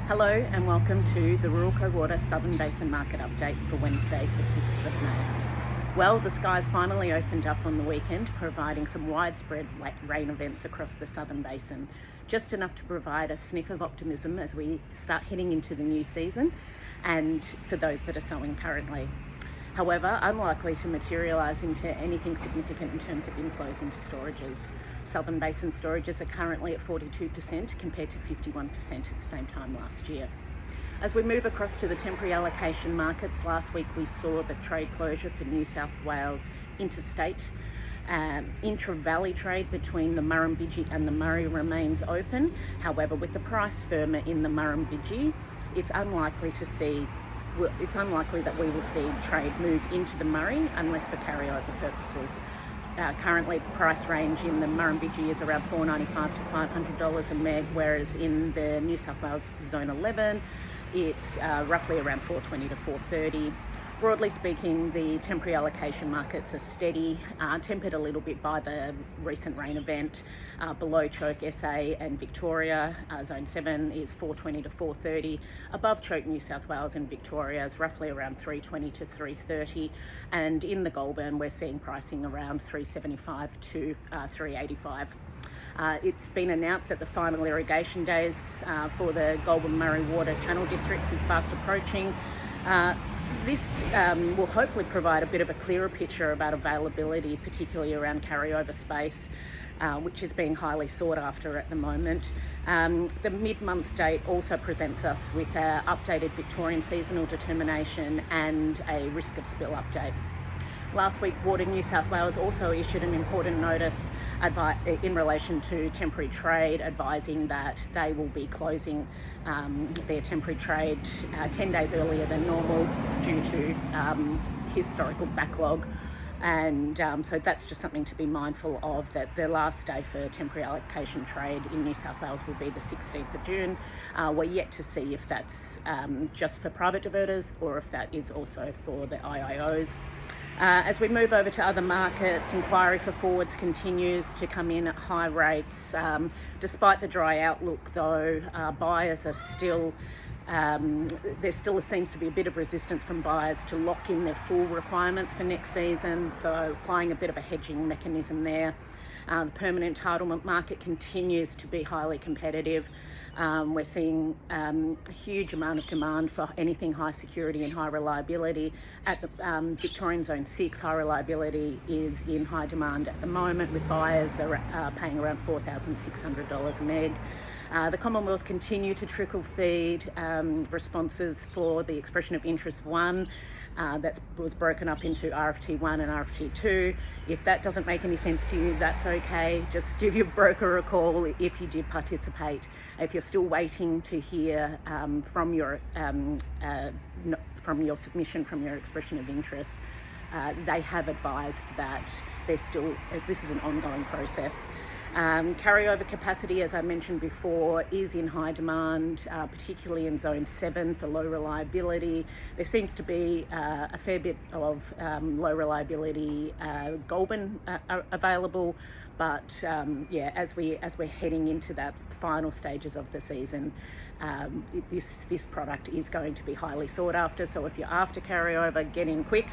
Hello and welcome to the Ruralco Water Southern Basin Market Update for Wednesday the 6th of May. Well, the skies finally opened up on the weekend, providing some widespread rain events across the Southern Basin, just enough to provide a sniff of optimism as we start heading into the new season and for those that are sowing currently. However, unlikely to materialise into anything significant in terms of inflows into storages. Southern Basin storages are currently at 42% compared to 51% at the same time last year. As we move across to the temporary allocation markets, last week we saw the trade closure for New South Wales interstate. Intra-valley trade between the Murrumbidgee and the Murry remains open. However, with the price firmer in the Murrumbidgee, it's unlikely that we will see trade move into the Murray unless for carryover purposes. Currently, price range in the Murrumbidgee is around $495 to $500 a meg, whereas in the New South Wales Zone 11, it's roughly around $420 to $430. Broadly speaking, the temporary allocation markets are steady, tempered a little bit by the recent rain event. Below Choke SA and Victoria, Zone 7 is $420 to $430. Above Choke New South Wales and Victoria is roughly around $320 to $330. And in the Goulburn, we're seeing pricing around $375 to $385. It's been announced that the final irrigation days for the Goulburn Murray water channel districts is fast approaching. This will hopefully provide a bit of a clearer picture about availability, particularly around carryover space, which is being highly sought after at the moment. The mid-month date also presents us with our updated Victorian Seasonal determination and a risk of spill update. Last week, Water New South Wales also issued an important notice in relation to temporary trade, advising that they will be closing their temporary trade 10 days earlier than normal due to historical backlog. And so that's just something to be mindful of, that the last day for temporary allocation trade in New South Wales will be the 16th of June. We're yet to see if that's just for private diverters or if that is also for the IIOs. As we move over to other markets, inquiry for forwards continues to come in at high rates. Despite the dry outlook though, buyers are still there still seems to be a bit of resistance from buyers to lock in their full requirements for next season, so applying a bit of a hedging mechanism there. The permanent entitlement market continues to be highly competitive. We're seeing a huge amount of demand for anything high security and high reliability. At the Victorian Zone 6, high reliability is in high demand at the moment, with buyers paying around $4,600 a meg. The Commonwealth continue to trickle feed responses for the expression of interest 1 that was broken up into RFT 1 and RFT 2. If that doesn't make any sense to you, that's okay. Just give your broker a call if you did participate. If you're still waiting to hear from your submission, from your expression of interest, they have advised that this is an ongoing process. Carryover capacity, as I mentioned before, is in high demand, particularly in Zone 7 for low reliability. There seems to be a fair bit of low reliability Goulburn available, but as we're heading into that final stages of the season, this product is going to be highly sought after. So if you're after carryover, get in quick.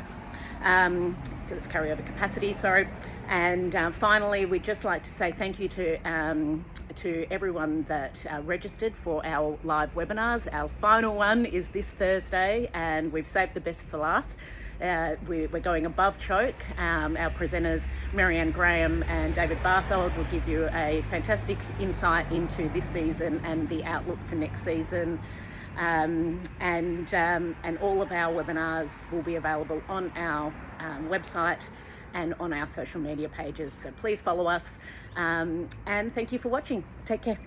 It's carryover capacity, sorry. And finally, we'd just like to say thank you to everyone that registered for our live webinars. Our final one is this Thursday, and we've saved the best for last. We're going above Choke. Our presenters, Marianne Graham and David Barthold, will give you a fantastic insight into this season and the outlook for next season. And all of our webinars will be available on our website and on our social media pages. So please follow us, and thank you for watching. Take care.